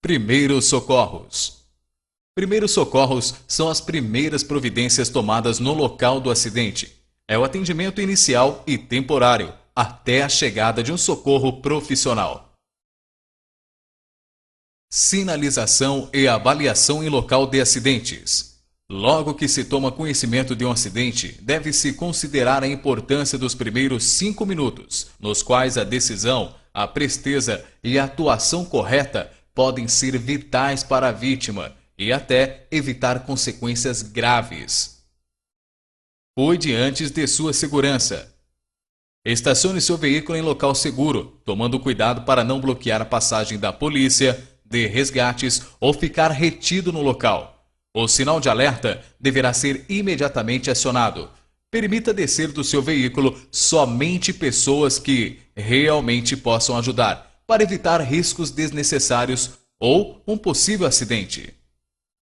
Primeiros socorros. Primeiros socorros são as primeiras providências tomadas no local do acidente. É o atendimento inicial e temporário, até a chegada de um socorro profissional. Sinalização e avaliação em local de acidentes. Logo que se toma conhecimento de um acidente, deve-se considerar a importância dos primeiros 5 minutos, nos quais a decisão, a presteza e a atuação correta podem ser vitais para a vítima e até evitar consequências graves. Cuide antes de sua segurança. Estacione seu veículo em local seguro, tomando cuidado para não bloquear a passagem da polícia, de resgates ou ficar retido no local. O sinal de alerta deverá ser imediatamente acionado. Permita descer do seu veículo somente pessoas que realmente possam ajudar, para evitar riscos desnecessários ou um possível acidente.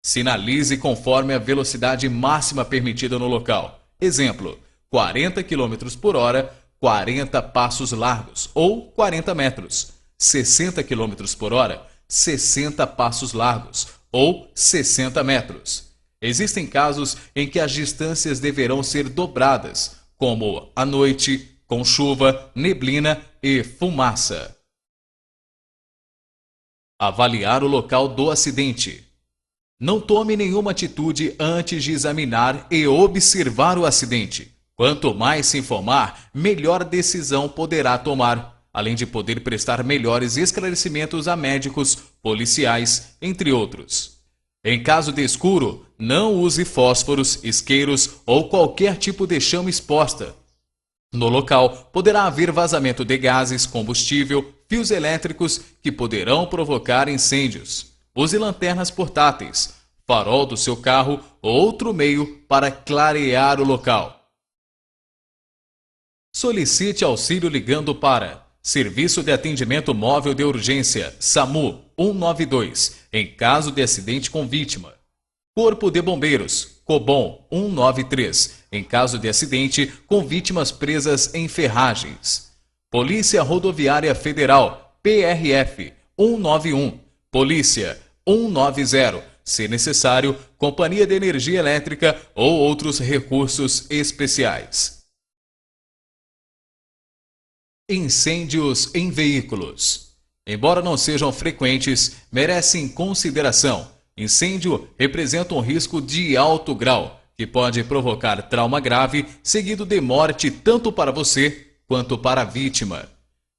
Sinalize conforme a velocidade máxima permitida no local. Exemplo, 40 km por hora, 40 passos largos ou 40 metros. 60 km por hora, 60 passos largos ou 60 metros. Existem casos em que as distâncias deverão ser dobradas, como à noite, com chuva, neblina e fumaça. Avaliar o local do acidente. Não tome nenhuma atitude antes de examinar e observar o acidente. Quanto mais se informar, melhor decisão poderá tomar, além de poder prestar melhores esclarecimentos a médicos, policiais, entre outros. Em caso de escuro, não use fósforos, isqueiros ou qualquer tipo de chama exposta. No local, poderá haver vazamento de gases, combustível, fios elétricos que poderão provocar incêndios. Use lanternas portáteis, farol do seu carro ou outro meio para clarear o local. Solicite auxílio ligando para Serviço de Atendimento Móvel de Urgência, SAMU 192, em caso de acidente com vítima. Corpo de Bombeiros, COBOM 193, em caso de acidente com vítimas presas em ferragens. Polícia Rodoviária Federal, PRF 191, Polícia 190, se necessário, Companhia de Energia Elétrica ou outros recursos especiais. Incêndios em veículos. Embora não sejam frequentes, merecem consideração. Incêndio representa um risco de alto grau, que pode provocar trauma grave, seguido de morte tanto para você quanto para a vítima.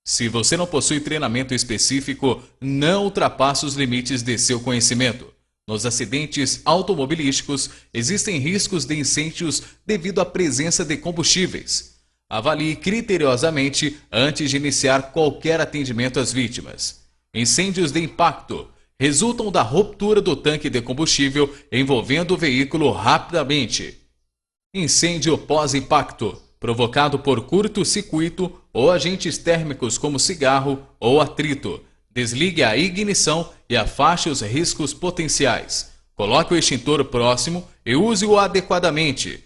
Se você não possui treinamento específico, não ultrapasse os limites de seu conhecimento. Nos acidentes automobilísticos, existem riscos de incêndios devido à presença de combustíveis. Avalie criteriosamente antes de iniciar qualquer atendimento às vítimas. Incêndios de impacto resultam da ruptura do tanque de combustível envolvendo o veículo rapidamente. Incêndio pós-impacto, provocado por curto-circuito ou agentes térmicos como cigarro ou atrito. Desligue a ignição e afaste os riscos potenciais. Coloque o extintor próximo e use-o adequadamente.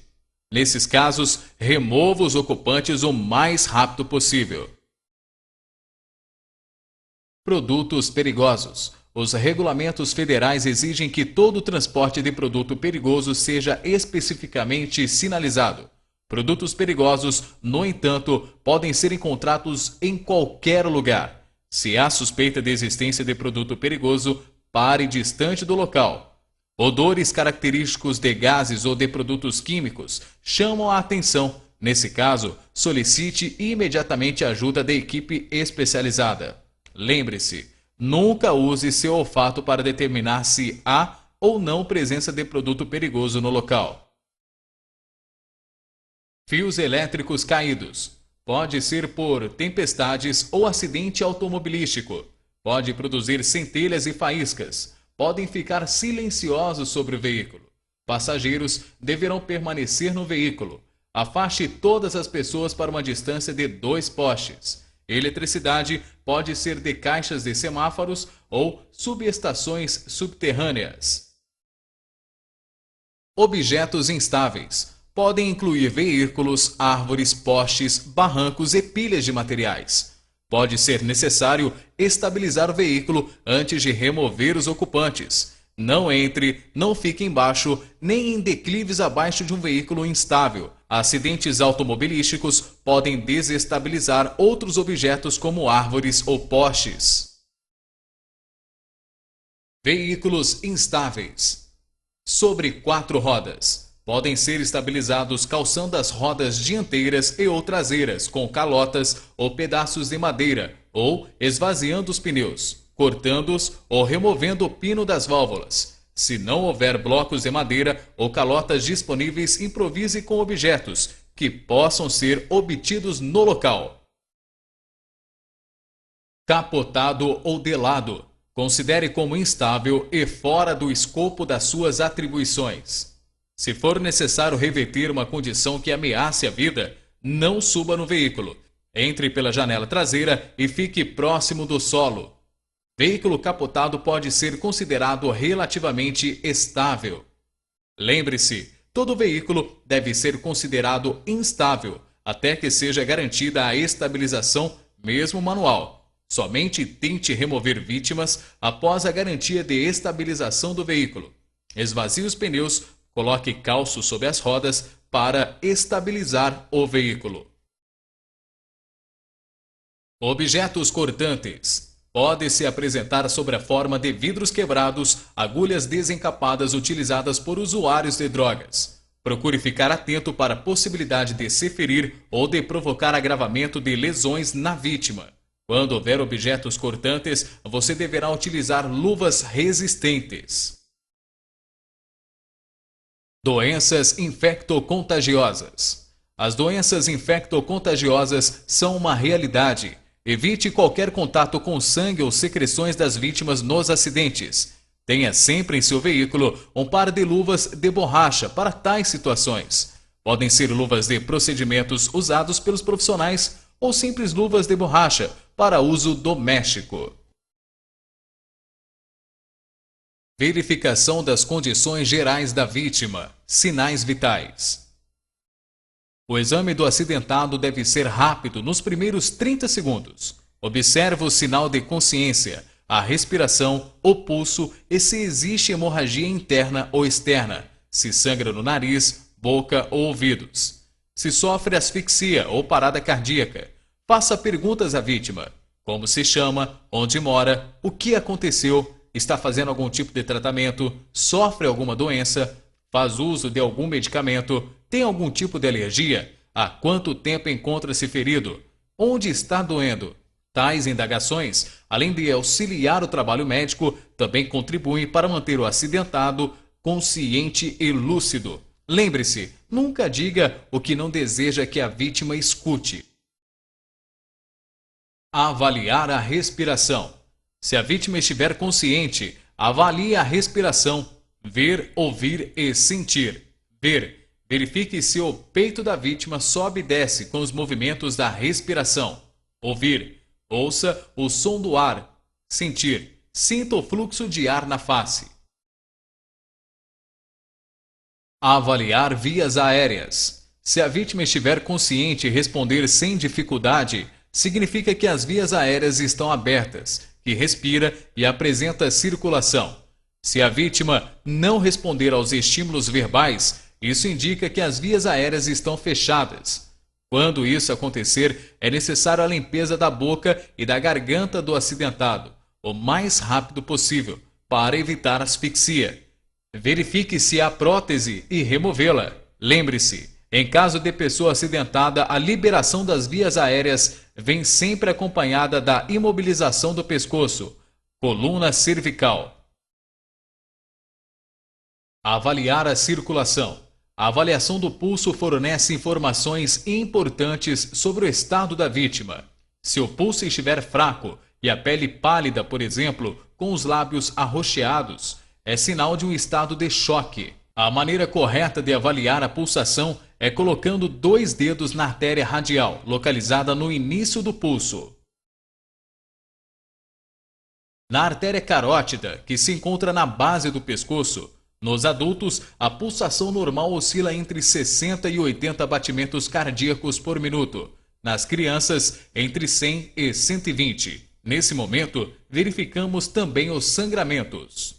Nesses casos, remova os ocupantes o mais rápido possível. Produtos perigosos. Os regulamentos federais exigem que todo transporte de produto perigoso seja especificamente sinalizado. Produtos perigosos, no entanto, podem ser encontrados em qualquer lugar. Se há suspeita de existência de produto perigoso, pare distante do local. Odores característicos de gases ou de produtos químicos chamam a atenção. Nesse caso, solicite imediatamente a ajuda da equipe especializada. Lembre-se, nunca use seu olfato para determinar se há ou não presença de produto perigoso no local. Fios elétricos caídos. Pode ser por tempestades ou acidente automobilístico. Pode produzir centelhas e faíscas. Podem ficar silenciosos sobre o veículo. Passageiros deverão permanecer no veículo. Afaste todas as pessoas para uma distância de 2 postes. Eletricidade pode ser de caixas de semáforos ou subestações subterrâneas. Objetos instáveis. Podem incluir veículos, árvores, postes, barrancos e pilhas de materiais. Pode ser necessário estabilizar o veículo antes de remover os ocupantes. Não entre, não fique embaixo, nem em declives abaixo de um veículo instável. Acidentes automobilísticos podem desestabilizar outros objetos como árvores ou postes. Veículos instáveis. Sobre 4 rodas. Podem ser estabilizados calçando as rodas dianteiras e ou traseiras com calotas ou pedaços de madeira, ou esvaziando os pneus, cortando-os ou removendo o pino das válvulas. Se não houver blocos de madeira ou calotas disponíveis, improvise com objetos que possam ser obtidos no local. Capotado ou delado. Considere como instável e fora do escopo das suas atribuições. Se for necessário reverter uma condição que ameace a vida, não suba no veículo. Entre pela janela traseira e fique próximo do solo. Veículo capotado pode ser considerado relativamente estável. Lembre-se, todo veículo deve ser considerado instável até que seja garantida a estabilização, mesmo manual. Somente tente remover vítimas após a garantia de estabilização do veículo. Esvazie os pneus. Coloque calço sob as rodas para estabilizar o veículo. Objetos cortantes. Pode se apresentar sob a forma de vidros quebrados, agulhas desencapadas utilizadas por usuários de drogas. Procure ficar atento para a possibilidade de se ferir ou de provocar agravamento de lesões na vítima. Quando houver objetos cortantes, você deverá utilizar luvas resistentes. Doenças infectocontagiosas. As doenças infectocontagiosas são uma realidade. Evite qualquer contato com sangue ou secreções das vítimas nos acidentes. Tenha sempre em seu veículo um par de luvas de borracha para tais situações. Podem ser luvas de procedimentos usados pelos profissionais ou simples luvas de borracha para uso doméstico. Verificação das condições gerais da vítima. Sinais vitais. O exame do acidentado deve ser rápido nos primeiros 30 segundos. Observe o sinal de consciência, a respiração, o pulso e se existe hemorragia interna ou externa, se sangra no nariz, boca ou ouvidos. Se sofre asfixia ou parada cardíaca. Faça perguntas à vítima. Como se chama, onde mora, o que aconteceu, está fazendo algum tipo de tratamento, sofre alguma doença, faz uso de algum medicamento, tem algum tipo de alergia, há quanto tempo encontra-se ferido, onde está doendo. Tais indagações, além de auxiliar o trabalho médico, também contribuem para manter o acidentado consciente e lúcido. Lembre-se, nunca diga o que não deseja que a vítima escute. Avaliar a respiração. Se a vítima estiver consciente, avalie a respiração. Ver, ouvir e sentir. Ver. Verifique se o peito da vítima sobe e desce com os movimentos da respiração. Ouvir. Ouça o som do ar. Sentir. Sinta o fluxo de ar na face. Avaliar vias aéreas. Se a vítima estiver consciente e responder sem dificuldade, significa que as vias aéreas estão abertas, que respira e apresenta circulação. Se a vítima não responder aos estímulos verbais, isso indica que as vias aéreas estão fechadas. Quando isso acontecer, é necessária a limpeza da boca e da garganta do acidentado, o mais rápido possível, para evitar asfixia. Verifique se há prótese e removê-la. Lembre-se, em caso de pessoa acidentada, a liberação das vias aéreas vem sempre acompanhada da imobilização do pescoço, coluna cervical. Avaliar a circulação. A avaliação do pulso fornece informações importantes sobre o estado da vítima. Se o pulso estiver fraco e a pele pálida, por exemplo, com os lábios arroxeados, é sinal de um estado de choque. A maneira correta de avaliar a pulsação é colocando 2 dedos na artéria radial, localizada no início do pulso. Na artéria carótida, que se encontra na base do pescoço, nos adultos, a pulsação normal oscila entre 60 e 80 batimentos cardíacos por minuto. Nas crianças, entre 100 e 120. Nesse momento, verificamos também os sangramentos.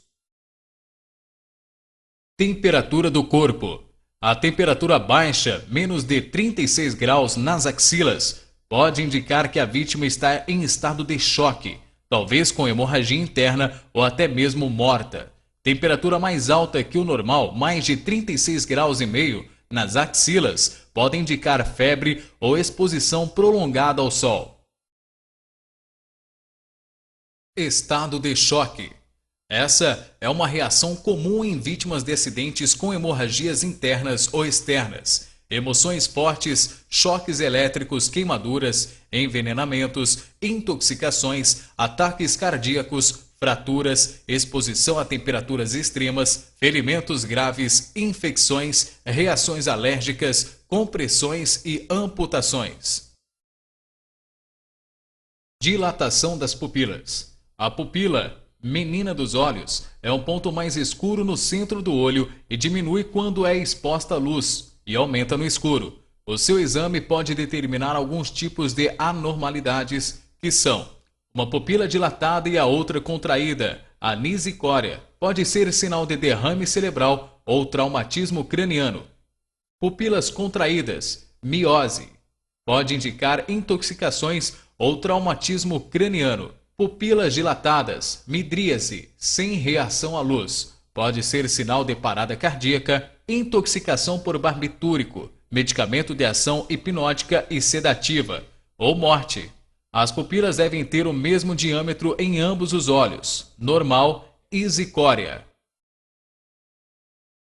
Temperatura do corpo. A temperatura baixa, menos de 36 graus nas axilas, pode indicar que a vítima está em estado de choque, talvez com hemorragia interna ou até mesmo morta. Temperatura mais alta que o normal, mais de 36 graus e meio, nas axilas, pode indicar febre ou exposição prolongada ao sol. Estado de choque. Essa é uma reação comum em vítimas de acidentes com hemorragias internas ou externas, emoções fortes, choques elétricos, queimaduras, envenenamentos, intoxicações, ataques cardíacos, fraturas, exposição a temperaturas extremas, ferimentos graves, infecções, reações alérgicas, compressões e amputações. Dilatação das pupilas. A pupila, menina dos olhos, é um ponto mais escuro no centro do olho e diminui quando é exposta à luz e aumenta no escuro. O seu exame pode determinar alguns tipos de anormalidades, que são uma pupila dilatada e a outra contraída, anisicória, pode ser sinal de derrame cerebral ou traumatismo craniano. Pupilas contraídas, miose, pode indicar intoxicações ou traumatismo craniano. Pupilas dilatadas, midríase, sem reação à luz, pode ser sinal de parada cardíaca, intoxicação por barbitúrico, medicamento de ação hipnótica e sedativa, ou morte. As pupilas devem ter o mesmo diâmetro em ambos os olhos, normal e zicória.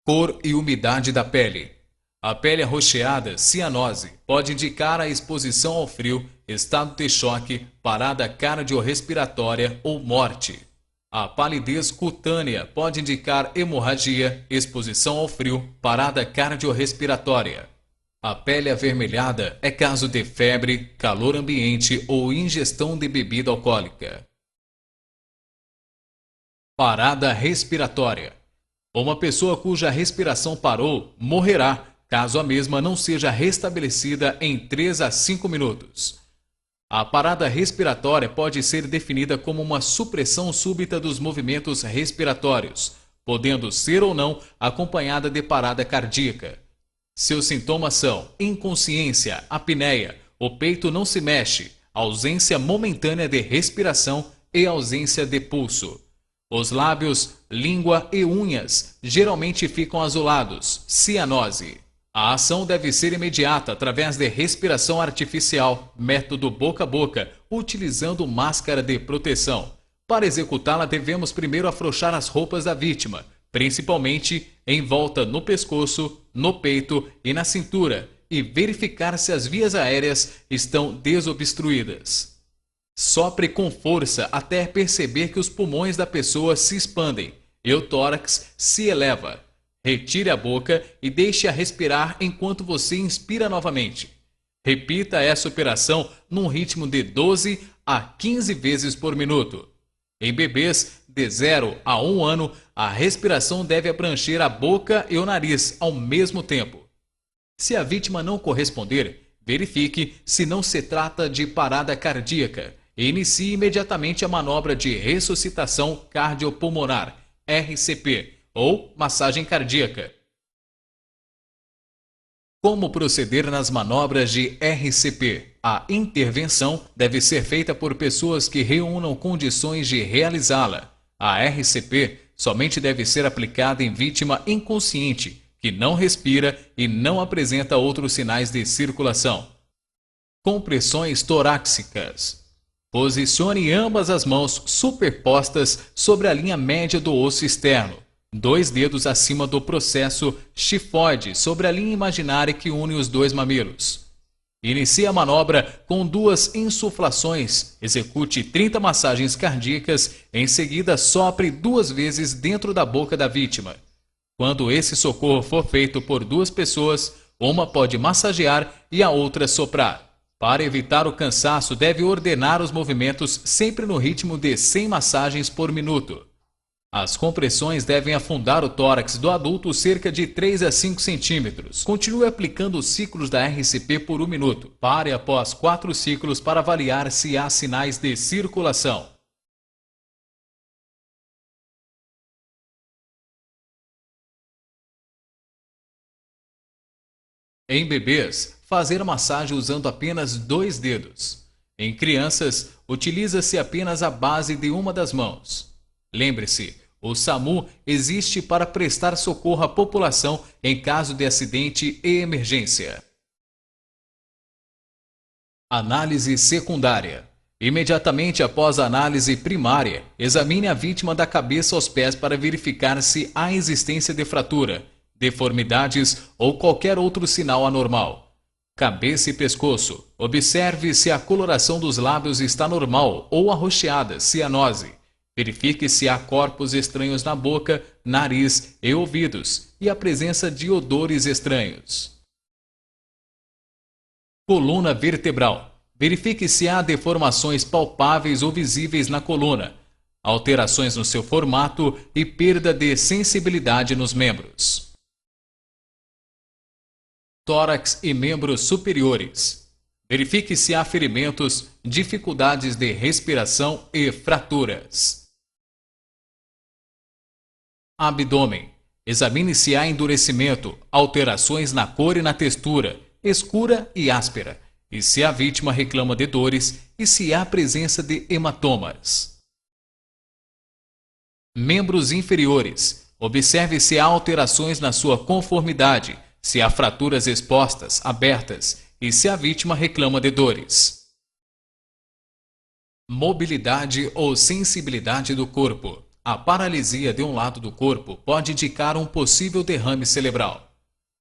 Cor e umidade da pele. A pele arroxeada, cianose, pode indicar a exposição ao frio, estado de choque, parada cardiorrespiratória ou morte. A palidez cutânea pode indicar hemorragia, exposição ao frio, parada cardiorrespiratória. A pele avermelhada é caso de febre, calor ambiente ou ingestão de bebida alcoólica. Parada respiratória. Uma pessoa cuja respiração parou morrerá, caso a mesma não seja restabelecida em 3 a 5 minutos. A parada respiratória pode ser definida como uma supressão súbita dos movimentos respiratórios, podendo ser ou não acompanhada de parada cardíaca. Seus sintomas são inconsciência, apneia, o peito não se mexe, ausência momentânea de respiração e ausência de pulso. Os lábios, língua e unhas geralmente ficam azulados, cianose. A ação deve ser imediata através de respiração artificial, método boca a boca, utilizando máscara de proteção. Para executá-la, devemos primeiro afrouxar as roupas da vítima, principalmente em volta no pescoço, no peito e na cintura, e verificar se as vias aéreas estão desobstruídas. Sopre com força até perceber que os pulmões da pessoa se expandem e o tórax se eleva. Retire a boca e deixe-a respirar enquanto você inspira novamente. Repita essa operação num ritmo de 12 a 15 vezes por minuto. Em bebês de 0 a 1 ano, a respiração deve abranger a boca e o nariz ao mesmo tempo. Se a vítima não corresponder, verifique se não se trata de parada cardíaca e inicie imediatamente a manobra de ressuscitação cardiopulmonar, RCP, ou massagem cardíaca. Como proceder nas manobras de RCP? A intervenção deve ser feita por pessoas que reúnam condições de realizá-la. A RCP somente deve ser aplicada em vítima inconsciente, que não respira e não apresenta outros sinais de circulação. Compressões torácicas. Posicione ambas as mãos superpostas sobre a linha média do osso externo, 2 dedos acima do processo chifoide sobre a linha imaginária que une os 2 mamilos. Inicie a manobra com 2 insuflações, execute 30 massagens cardíacas, em seguida sopre 2 vezes dentro da boca da vítima. Quando esse socorro for feito por 2 pessoas, uma pode massagear e a outra soprar. Para evitar o cansaço, deve ordenar os movimentos sempre no ritmo de 100 massagens por minuto. As compressões devem afundar o tórax do adulto cerca de 3 a 5 centímetros. Continue aplicando os ciclos da RCP por 1 minuto. Pare após 4 ciclos para avaliar se há sinais de circulação. Em bebês, fazer massagem usando apenas 2 dedos. Em crianças, utiliza-se apenas a base de uma das mãos. Lembre-se, o SAMU existe para prestar socorro à população em caso de acidente e emergência. Análise secundária. Imediatamente após a análise primária, examine a vítima da cabeça aos pés para verificar se há existência de fratura, deformidades ou qualquer outro sinal anormal. Cabeça e pescoço. Observe se a coloração dos lábios está normal ou arroxeada, cianose. Verifique se há corpos estranhos na boca, nariz e ouvidos e a presença de odores estranhos. Coluna vertebral. Verifique se há deformações palpáveis ou visíveis na coluna, alterações no seu formato e perda de sensibilidade nos membros. Tórax e membros superiores. Verifique se há ferimentos, dificuldades de respiração e fraturas. Abdômen. Examine se há endurecimento, alterações na cor e na textura, escura e áspera, e se a vítima reclama de dores e se há presença de hematomas. Membros inferiores. Observe se há alterações na sua conformidade, se há fraturas expostas, abertas e se a vítima reclama de dores. Mobilidade ou sensibilidade do corpo. A paralisia de um lado do corpo pode indicar um possível derrame cerebral.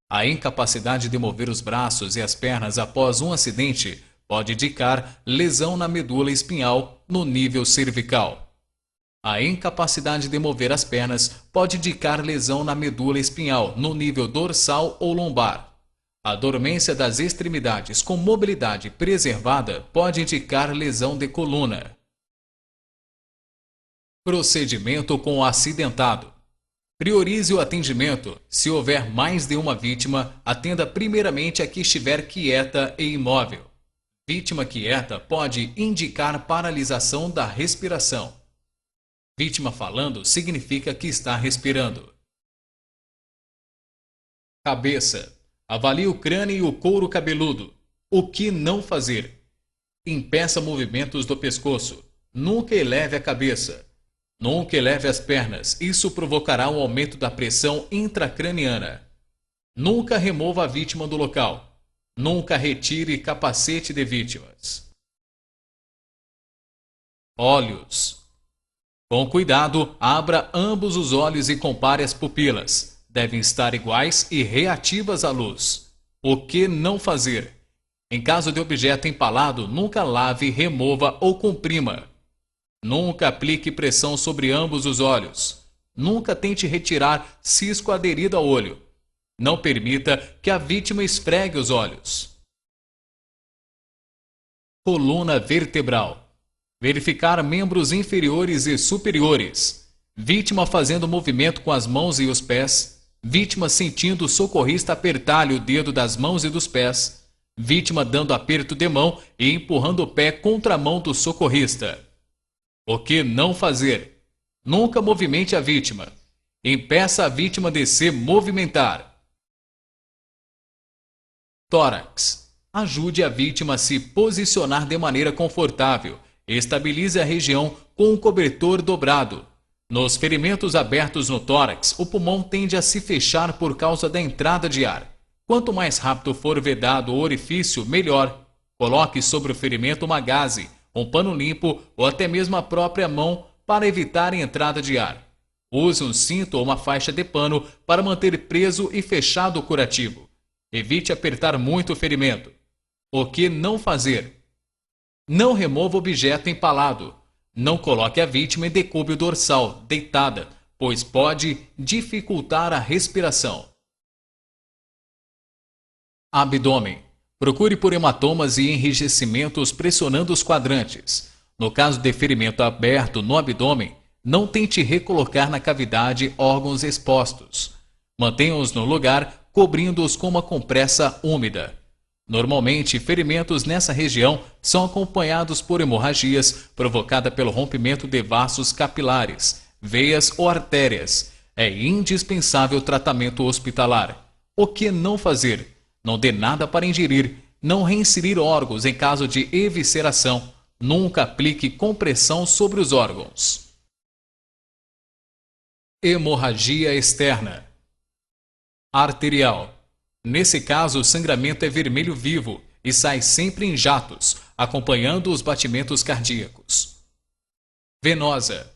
A incapacidade de mover os braços e as pernas após um acidente pode indicar lesão na medula espinhal no nível cervical. A incapacidade de mover as pernas pode indicar lesão na medula espinhal no nível dorsal ou lombar. A dormência das extremidades com mobilidade preservada pode indicar lesão de coluna. Procedimento com o acidentado. Priorize o atendimento. Se houver mais de uma vítima, atenda primeiramente a que estiver quieta e imóvel. Vítima quieta pode indicar paralisação da respiração. Vítima falando significa que está respirando. Cabeça. Avalie o crânio e o couro cabeludo. O que não fazer? Impeça movimentos do pescoço. Nunca eleve a cabeça. Nunca eleve as pernas. Isso provocará um aumento da pressão intracraniana. Nunca remova a vítima do local. Nunca retire capacete de vítimas. Olhos. Com cuidado, abra ambos os olhos e compare as pupilas. Devem estar iguais e reativas à luz. O que não fazer? Em caso de objeto empalado, nunca lave, remova ou comprima. Nunca aplique pressão sobre ambos os olhos. Nunca tente retirar cisco aderido ao olho. Não permita que a vítima esfregue os olhos. Coluna vertebral. Verificar membros inferiores e superiores. Vítima fazendo movimento com as mãos e os pés. Vítima sentindo o socorrista apertar-lhe o dedo das mãos e dos pés. Vítima dando aperto de mão e empurrando o pé contra a mão do socorrista. O que não fazer? Nunca movimente a vítima. Impeça a vítima de se movimentar. Tórax. Ajude a vítima a se posicionar de maneira confortável. Estabilize a região com um cobertor dobrado. Nos ferimentos abertos no tórax, o pulmão tende a se fechar por causa da entrada de ar. Quanto mais rápido for vedado o orifício, melhor. Coloque sobre o ferimento uma gaze, um pano limpo ou até mesmo a própria mão para evitar a entrada de ar. Use um cinto ou uma faixa de pano para manter preso e fechado o curativo. Evite apertar muito o ferimento. O que não fazer? Não remova o objeto empalado. Não coloque a vítima em decúbito dorsal, deitada, pois pode dificultar a respiração. Abdômen. Procure por hematomas e enrijecimentos pressionando os quadrantes. No caso de ferimento aberto no abdômen, Não tente recolocar na cavidade órgãos expostos. Mantenha-os no lugar, cobrindo-os com uma compressa úmida. Normalmente, ferimentos nessa região são acompanhados por hemorragias provocada pelo rompimento de vasos capilares, veias ou artérias. É indispensável tratamento hospitalar. O que não fazer? Não dê nada para ingerir. Não reinserir órgãos em caso de evisceração. Nunca aplique compressão sobre os órgãos. Hemorragia externa. Arterial. Nesse caso, o sangramento é vermelho vivo e sai sempre em jatos, acompanhando os batimentos cardíacos. Venosa.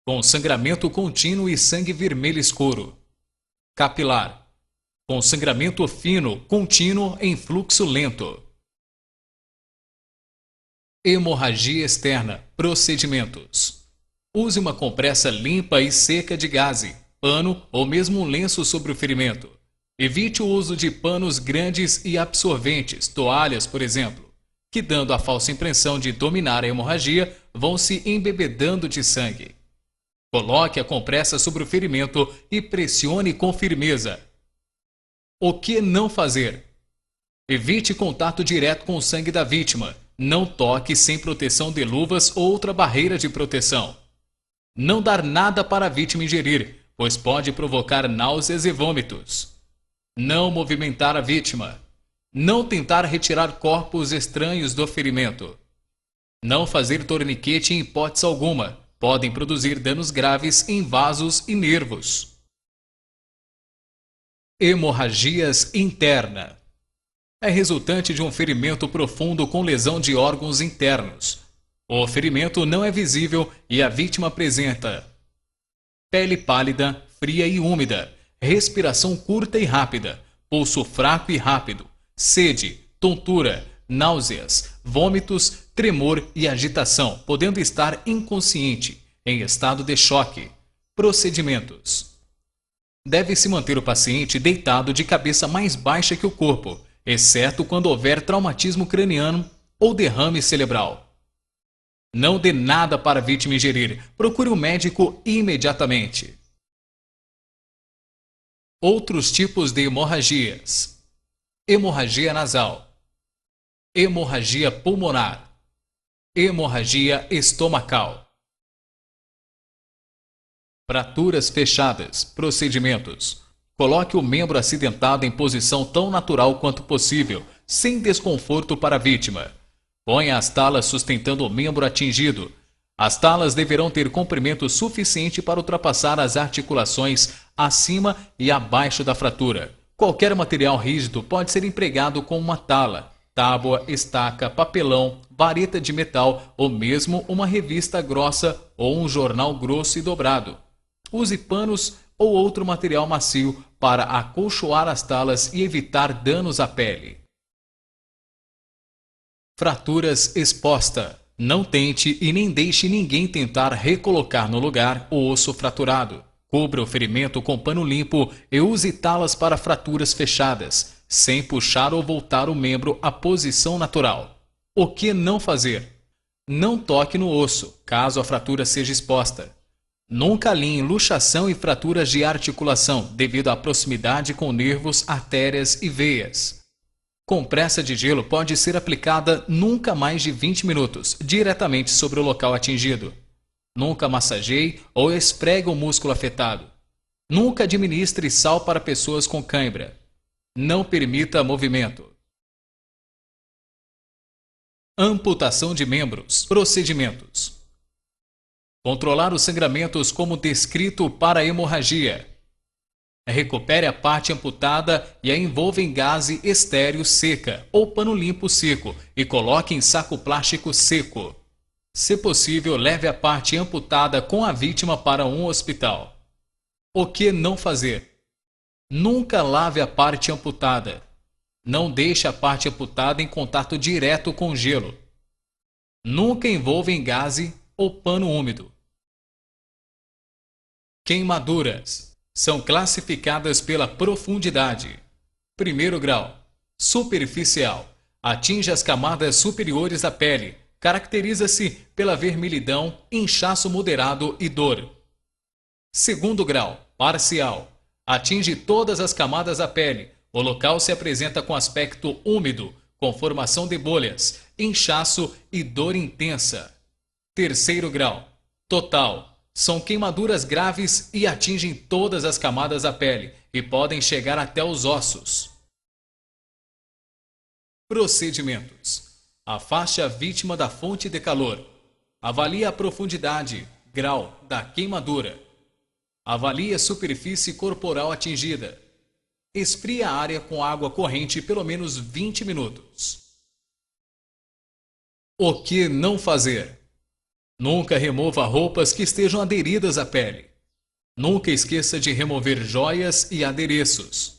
Com sangramento contínuo e sangue vermelho escuro. Capilar. Com sangramento fino, contínuo em fluxo lento. Hemorragia externa. Procedimentos. Use uma compressa limpa e seca de gaze, pano ou mesmo um lenço sobre o ferimento. Evite o uso de panos grandes e absorventes, toalhas, por exemplo, que, dando a falsa impressão de dominar a hemorragia, vão se embebedando de sangue. Coloque a compressa sobre o ferimento e pressione com firmeza. O que não fazer? Evite contato direto com o sangue da vítima. Não toque sem proteção de luvas ou outra barreira de proteção. Não dar nada para a vítima ingerir, pois pode provocar náuseas e vômitos. Não movimentar a vítima. Não tentar retirar corpos estranhos do ferimento. Não fazer torniquete em hipótese alguma. Podem produzir danos graves em vasos e nervos. Hemorragias interna. É resultante de um ferimento profundo com lesão de órgãos internos. O ferimento não é visível e a vítima apresenta pele pálida, fria e úmida, respiração curta e rápida, pulso fraco e rápido, sede, tontura, náuseas, vômitos, tremor e agitação, podendo estar inconsciente, em estado de choque. Procedimentos. Deve-se manter o paciente deitado de cabeça mais baixa que o corpo, exceto quando houver traumatismo craniano ou derrame cerebral. Não dê nada para a vítima ingerir. Procure um médico imediatamente. Outros tipos de hemorragias. Hemorragia nasal. Hemorragia pulmonar. Hemorragia estomacal. Fraturas fechadas. Procedimentos. Coloque o membro acidentado em posição tão natural quanto possível, sem desconforto para a vítima. Ponha as talas sustentando o membro atingido. As talas deverão ter comprimento suficiente para ultrapassar as articulações acima e abaixo da fratura. Qualquer material rígido pode ser empregado como uma tala, tábua, estaca, papelão, vareta de metal ou mesmo uma revista grossa ou um jornal grosso e dobrado. Use panos ou outro material macio para acolchoar as talas e evitar danos à pele. Fraturas exposta. Não tente e nem deixe ninguém tentar recolocar no lugar o osso fraturado. Cubra o ferimento com pano limpo e use talas para fraturas fechadas, sem puxar ou voltar o membro à posição natural. O que não fazer? Não toque no osso, caso a fratura seja exposta. Nunca alinhe luxação e fraturas de articulação, devido à proximidade com nervos, artérias e veias. Compressa de gelo pode ser aplicada nunca mais de 20 minutos, diretamente sobre o local atingido. Nunca massageie ou esfregue o músculo afetado. Nunca administre sal para pessoas com cãibra. Não permita movimento. Amputação de membros. Procedimentos. Controlar os sangramentos como descrito para a hemorragia. Recupere a parte amputada e a envolva em gaze estéreo seca ou pano limpo seco e coloque em saco plástico seco. Se possível, leve a parte amputada com a vítima para um hospital. O que não fazer? Nunca lave a parte amputada. Não deixe a parte amputada em contato direto com gelo. Nunca envolva em gaze ou pano úmido. Queimaduras. São classificadas pela profundidade. Primeiro grau. Superficial. Atinge as camadas superiores da pele, Caracteriza-se pela vermelhidão, inchaço moderado e dor. Segundo grau, parcial. Atinge todas as camadas da pele. O local se apresenta com aspecto úmido, com formação de bolhas, inchaço e dor intensa. Terceiro grau, total. São queimaduras graves e atingem todas as camadas da pele e podem chegar até os ossos. Procedimentos. Afaste a vítima da fonte de calor. Avalie a profundidade, grau da queimadura. Avalie a superfície corporal atingida. Esfrie a área com água corrente pelo menos 20 minutos. O que não fazer? Nunca remova roupas que estejam aderidas à pele. Nunca esqueça de remover joias e adereços.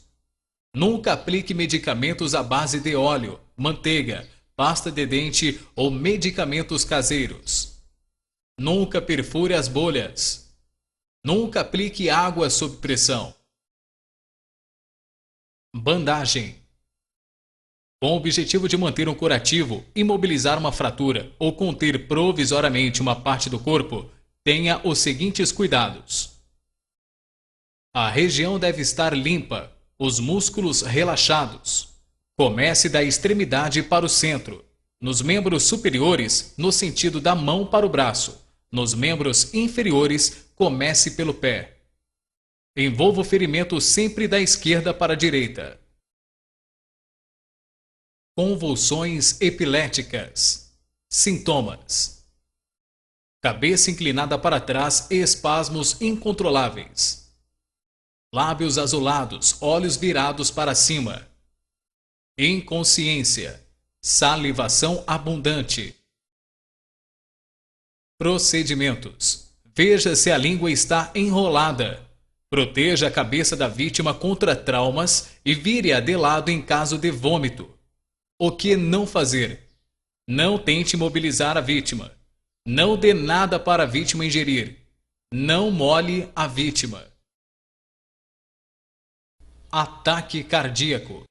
Nunca aplique medicamentos à base de óleo, manteiga, pasta de dente ou medicamentos caseiros. Nunca perfure as bolhas. Nunca aplique água sob pressão. Bandagem. Com o objetivo de manter um curativo, imobilizar uma fratura ou conter provisoriamente uma parte do corpo, tenha os seguintes cuidados. A região deve estar limpa, os músculos relaxados. Comece da extremidade para o centro. Nos membros superiores, no sentido da mão para o braço. Nos membros inferiores, comece pelo pé. Envolva o ferimento sempre da esquerda para a direita. Convulsões epiléticas. Sintomas: cabeça inclinada para trás e espasmos incontroláveis. Lábios azulados, olhos virados para cima. Inconsciência. Salivação abundante. Procedimentos: veja se a língua está enrolada. Proteja a cabeça da vítima contra traumas e vire-a de lado em caso de vômito. O que não fazer? Não tente imobilizar a vítima. Não dê nada para a vítima ingerir. Não molhe a vítima. Ataque cardíaco.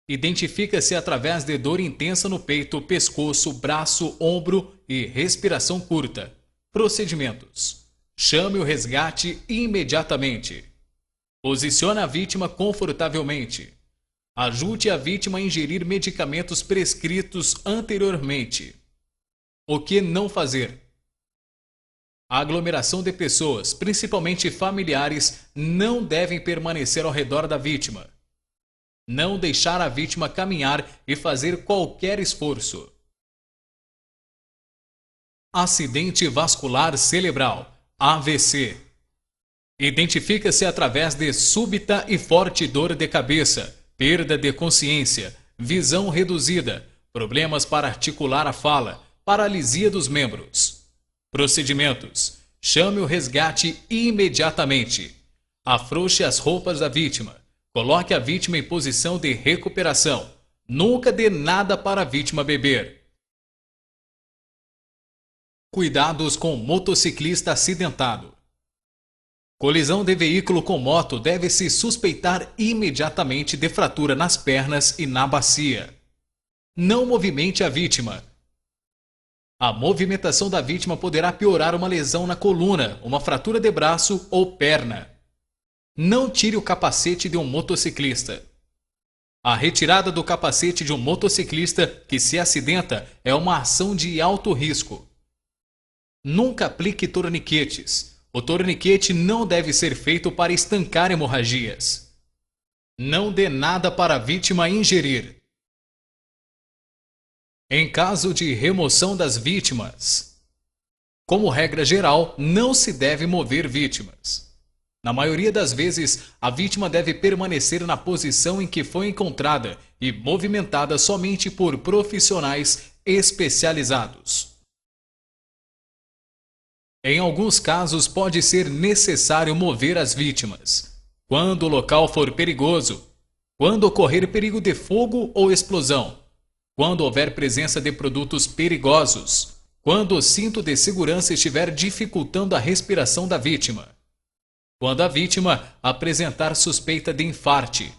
Identifica-se através de dor intensa no peito, pescoço, braço, ombro e respiração curta. Procedimentos: chame o resgate imediatamente. Posicione a vítima confortavelmente. Ajude a vítima a ingerir medicamentos prescritos anteriormente. O que não fazer? A aglomeração de pessoas, principalmente familiares, não devem permanecer ao redor da vítima. Não deixar a vítima caminhar e fazer qualquer esforço. Acidente vascular cerebral, AVC. Identifica-se através de súbita e forte dor de cabeça, perda de consciência, visão reduzida, problemas para articular a fala, paralisia dos membros. Procedimentos: chame o resgate imediatamente. Afrouxe as roupas da vítima. Coloque a vítima em posição de recuperação. Nunca dê nada para a vítima beber. Cuidados com motociclista acidentado. Colisão de veículo com moto deve-se suspeitar imediatamente de fratura nas pernas e na bacia. Não movimente a vítima. A movimentação da vítima poderá piorar uma lesão na coluna, uma fratura de braço ou perna. Não tire o capacete de um motociclista. A retirada do capacete de um motociclista que se acidenta é uma ação de alto risco. Nunca aplique torniquetes. O torniquete não deve ser feito para estancar hemorragias. Não dê nada para a vítima ingerir. Em caso de remoção das vítimas, como regra geral, não se deve mover vítimas. Na maioria das vezes, a vítima deve permanecer na posição em que foi encontrada e movimentada somente por profissionais especializados. Em alguns casos, pode ser necessário mover as vítimas. Quando o local for perigoso, quando ocorrer perigo de fogo ou explosão, quando houver presença de produtos perigosos, quando o cinto de segurança estiver dificultando a respiração da vítima, quando a vítima apresentar suspeita de infarte,